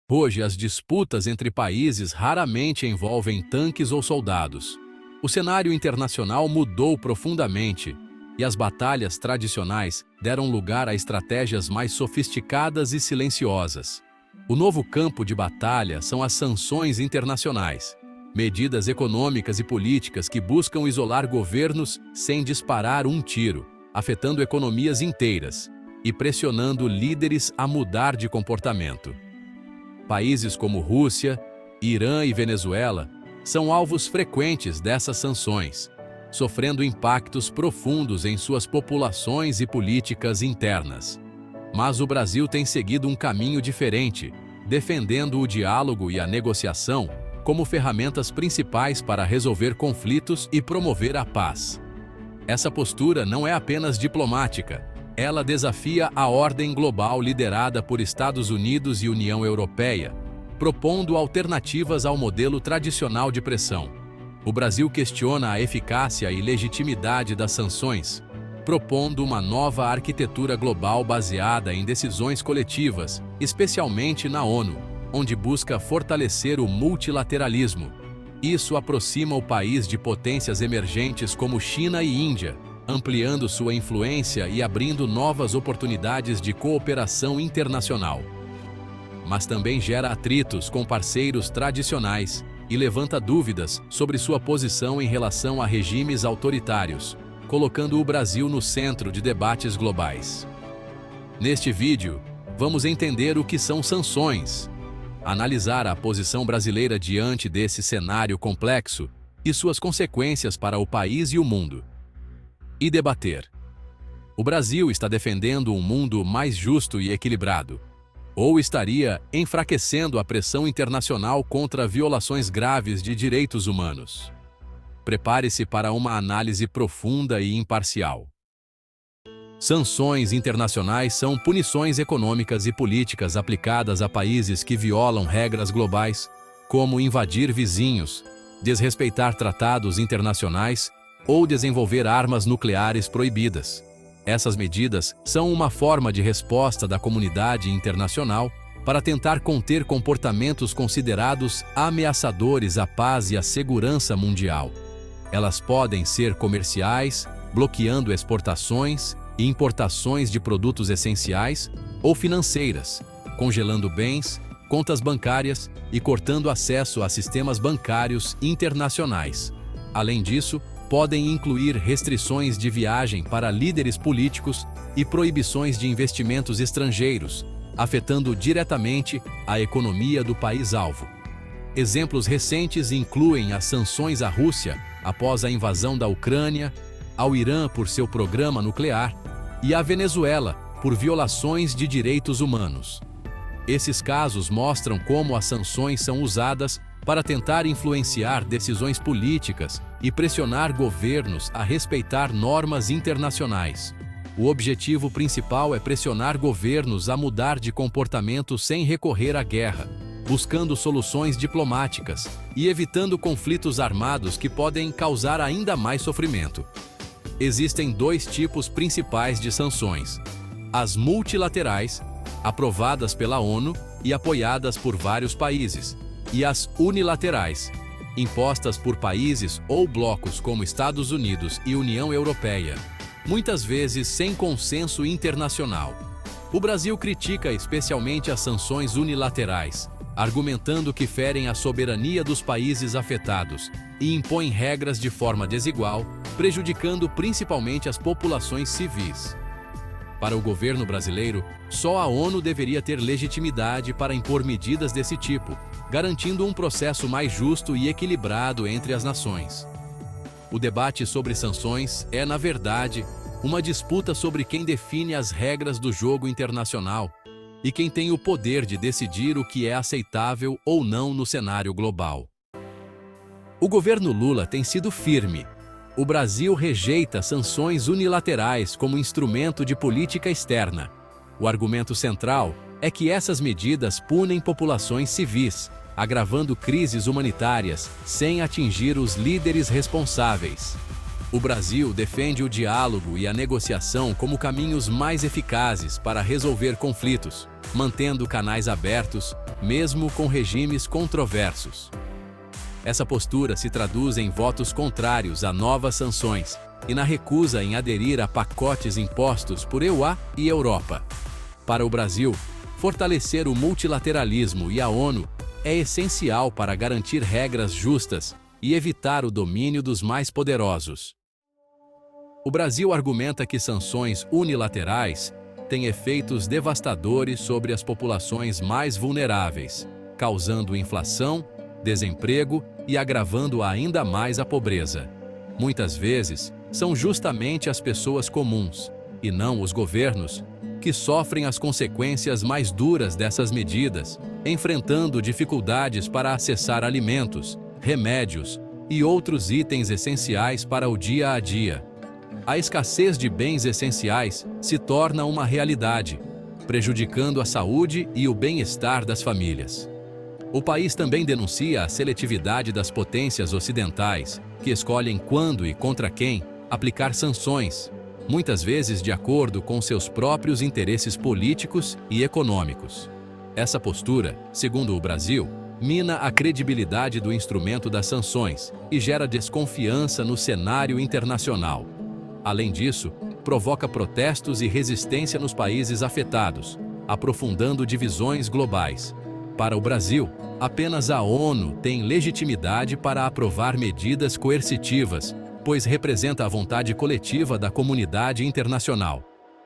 Hoje, as disputas entre países raramente envolvem tanques ou soldados. O cenário internacional mudou profundamente e as batalhas tradicionais deram lugar a estratégias mais sofisticadas e silenciosas. O novo campo de batalha são as sanções internacionais, medidas econômicas e políticas que buscam isolar governos sem disparar um tiro, afetando economias inteiras e pressionando líderes a mudar de comportamento. Países como Rússia, Irã e Venezuela são alvos frequentes dessas sanções, sofrendo impactos profundos em suas populações e políticas internas. Mas o Brasil tem seguido um caminho diferente, defendendo o diálogo e a negociação como ferramentas principais para resolver conflitos e promover a paz. Essa postura não é apenas diplomática. Ela desafia a ordem global liderada por Estados Unidos e União Europeia, propondo alternativas ao modelo tradicional de pressão. O Brasil questiona a eficácia e legitimidade das sanções, propondo uma nova arquitetura global baseada em decisões coletivas, especialmente na ONU, onde busca fortalecer o multilateralismo. Isso aproxima o país de potências emergentes como China e Índia, ampliando sua influência e abrindo novas oportunidades de cooperação internacional. Mas também gera atritos com parceiros tradicionais e levanta dúvidas sobre sua posição em relação a regimes autoritários, colocando o Brasil no centro de debates globais. Neste vídeo, vamos entender o que são sanções, analisar a posição brasileira diante desse cenário complexo e suas consequências para o país e o mundo. E debater. O Brasil está defendendo um mundo mais justo e equilibrado, ou estaria enfraquecendo a pressão internacional contra violações graves de direitos humanos? Prepare-se para uma análise profunda e imparcial. Sanções internacionais são punições econômicas e políticas aplicadas a países que violam regras globais, como invadir vizinhos, desrespeitar tratados internacionais ou desenvolver armas nucleares proibidas. Essas medidas são uma forma de resposta da comunidade internacional para tentar conter comportamentos considerados ameaçadores à paz e à segurança mundial. Elas podem ser comerciais, bloqueando exportações e importações de produtos essenciais, ou financeiras, congelando bens, contas bancárias e cortando acesso a sistemas bancários internacionais. Além disso, podem incluir restrições de viagem para líderes políticos e proibições de investimentos estrangeiros, afetando diretamente a economia do país-alvo. Exemplos recentes incluem as sanções à Rússia após a invasão da Ucrânia, ao Irã por seu programa nuclear e à Venezuela por violações de direitos humanos. Esses casos mostram como as sanções são usadas para tentar influenciar decisões políticas e pressionar governos a respeitar normas internacionais. O objetivo principal é pressionar governos a mudar de comportamento sem recorrer à guerra, buscando soluções diplomáticas e evitando conflitos armados que podem causar ainda mais sofrimento. Existem dois tipos principais de sanções: as multilaterais, aprovadas pela ONU e apoiadas por vários países, e as unilaterais, impostas por países ou blocos como Estados Unidos e União Europeia, muitas vezes sem consenso internacional. O Brasil critica especialmente as sanções unilaterais, argumentando que ferem a soberania dos países afetados e impõem regras de forma desigual, prejudicando principalmente as populações civis. Para o governo brasileiro, só a ONU deveria ter legitimidade para impor medidas desse tipo, garantindo um processo mais justo e equilibrado entre as nações. O debate sobre sanções é, na verdade, uma disputa sobre quem define as regras do jogo internacional e quem tem o poder de decidir o que é aceitável ou não no cenário global. O governo Lula tem sido firme. O Brasil rejeita sanções unilaterais como instrumento de política externa. O argumento central é que essas medidas punem populações civis, agravando crises humanitárias sem atingir os líderes responsáveis. O Brasil defende o diálogo e a negociação como caminhos mais eficazes para resolver conflitos, mantendo canais abertos, mesmo com regimes controversos. Essa postura se traduz em votos contrários a novas sanções e na recusa em aderir a pacotes impostos por EUA e Europa. Para o Brasil, fortalecer o multilateralismo e a ONU é essencial para garantir regras justas e evitar o domínio dos mais poderosos. O Brasil argumenta que sanções unilaterais têm efeitos devastadores sobre as populações mais vulneráveis, causando inflação, desemprego e agravando ainda mais a pobreza. Muitas vezes, são justamente as pessoas comuns, e não os governos, que sofrem as consequências mais duras dessas medidas, enfrentando dificuldades para acessar alimentos, remédios e outros itens essenciais para o dia a dia. A escassez de bens essenciais se torna uma realidade, prejudicando a saúde e o bem-estar das famílias. O país também denuncia a seletividade das potências ocidentais, que escolhem quando e contra quem aplicar sanções, muitas vezes de acordo com seus próprios interesses políticos e econômicos. Essa postura, segundo o Brasil, mina a credibilidade do instrumento das sanções e gera desconfiança no cenário internacional. Além disso, provoca protestos e resistência nos países afetados, aprofundando divisões globais. Para o Brasil, apenas a ONU tem legitimidade para aprovar medidas coercitivas, pois representa a vontade coletiva da comunidade internacional.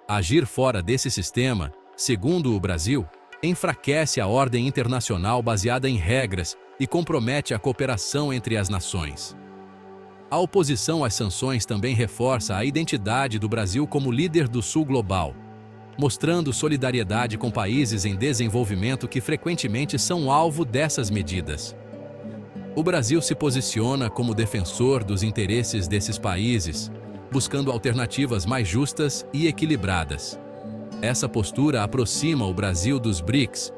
Agir fora desse sistema, segundo o Brasil, enfraquece a ordem internacional baseada em regras e compromete a cooperação entre as nações. A oposição às sanções também reforça a identidade do Brasil como líder do Sul global, mostrando solidariedade com países em desenvolvimento que frequentemente são alvo dessas medidas. O Brasil se posiciona como defensor dos interesses desses países, buscando alternativas mais justas e equilibradas. Essa postura aproxima o Brasil dos BRICS,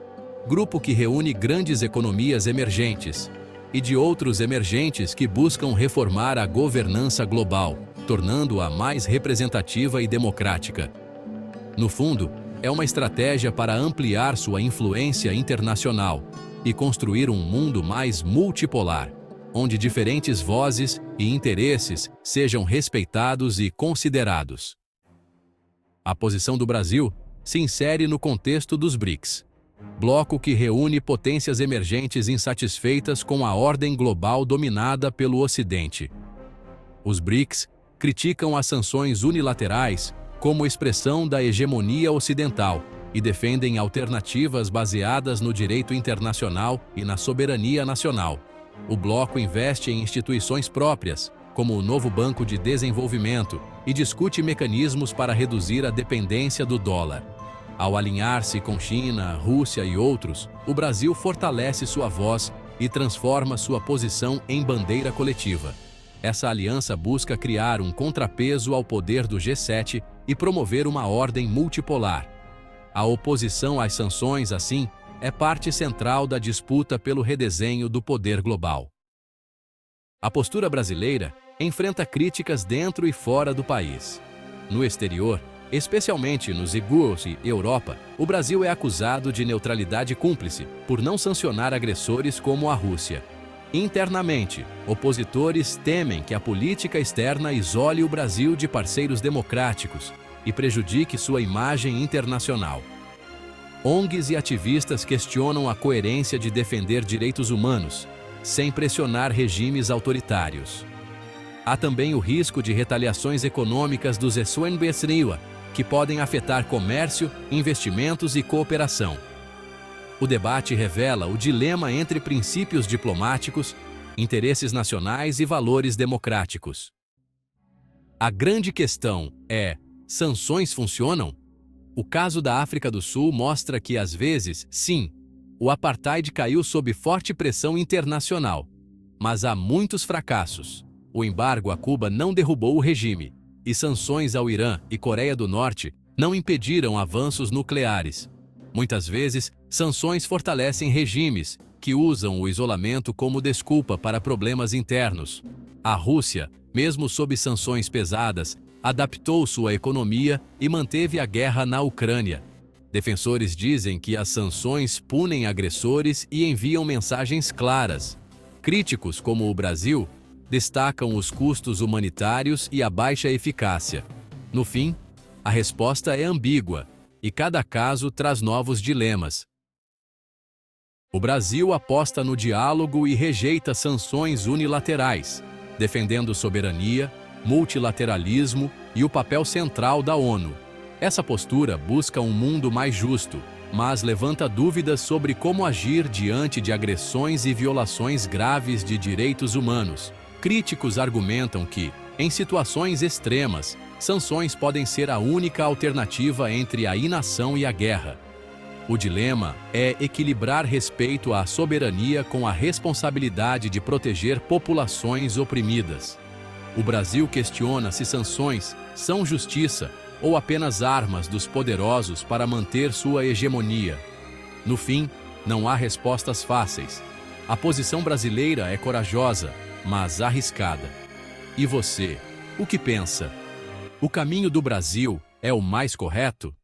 grupo que reúne grandes economias emergentes, e de outros emergentes que buscam reformar a governança global, tornando-a mais representativa e democrática. No fundo, é uma estratégia para ampliar sua influência internacional e construir um mundo mais multipolar, onde diferentes vozes e interesses sejam respeitados e considerados. A posição do Brasil se insere no contexto dos BRICS, bloco que reúne potências emergentes insatisfeitas com a ordem global dominada pelo Ocidente. Os BRICS criticam as sanções unilaterais como expressão da hegemonia ocidental e defendem alternativas baseadas no direito internacional e na soberania nacional. O bloco investe em instituições próprias, como o novo Banco de Desenvolvimento, e discute mecanismos para reduzir a dependência do dólar. Ao alinhar-se com China, Rússia e outros, o Brasil fortalece sua voz e transforma sua posição em bandeira coletiva. Essa aliança busca criar um contrapeso ao poder do G7 e promover uma ordem multipolar. A oposição às sanções, assim, é parte central da disputa pelo redesenho do poder global. A postura brasileira enfrenta críticas dentro e fora do país. No exterior, especialmente nos IGUOS e Europa, o Brasil é acusado de neutralidade cúmplice por não sancionar agressores como a Rússia. Internamente, opositores temem que a política externa isole o Brasil de parceiros democráticos e prejudique sua imagem internacional. ONGs e ativistas questionam a coerência de defender direitos humanos, sem pressionar regimes autoritários. Há também o risco de retaliações econômicas dos SNBSRIWA, que podem afetar comércio, investimentos e cooperação. O debate revela o dilema entre princípios diplomáticos, interesses nacionais e valores democráticos. A grande questão é: sanções funcionam? O caso da África do Sul mostra que, às vezes, sim, o apartheid caiu sob forte pressão internacional. Mas há muitos fracassos. O embargo a Cuba não derrubou o regime, e sanções ao Irã e Coreia do Norte não impediram avanços nucleares. Muitas vezes, sanções fortalecem regimes que usam o isolamento como desculpa para problemas internos. A Rússia, mesmo sob sanções pesadas, adaptou sua economia e manteve a guerra na Ucrânia. Defensores dizem que as sanções punem agressores e enviam mensagens claras. Críticos, como o Brasil, destacam os custos humanitários e a baixa eficácia. No fim, a resposta é ambígua e cada caso traz novos dilemas. O Brasil aposta no diálogo e rejeita sanções unilaterais, defendendo soberania, multilateralismo e o papel central da ONU. Essa postura busca um mundo mais justo, mas levanta dúvidas sobre como agir diante de agressões e violações graves de direitos humanos. Críticos argumentam que, em situações extremas, sanções podem ser a única alternativa entre a inação e a guerra. O dilema é equilibrar respeito à soberania com a responsabilidade de proteger populações oprimidas. O Brasil questiona se sanções são justiça ou apenas armas dos poderosos para manter sua hegemonia. No fim, não há respostas fáceis. A posição brasileira é corajosa, mas arriscada. E você, o que pensa? O caminho do Brasil é o mais correto?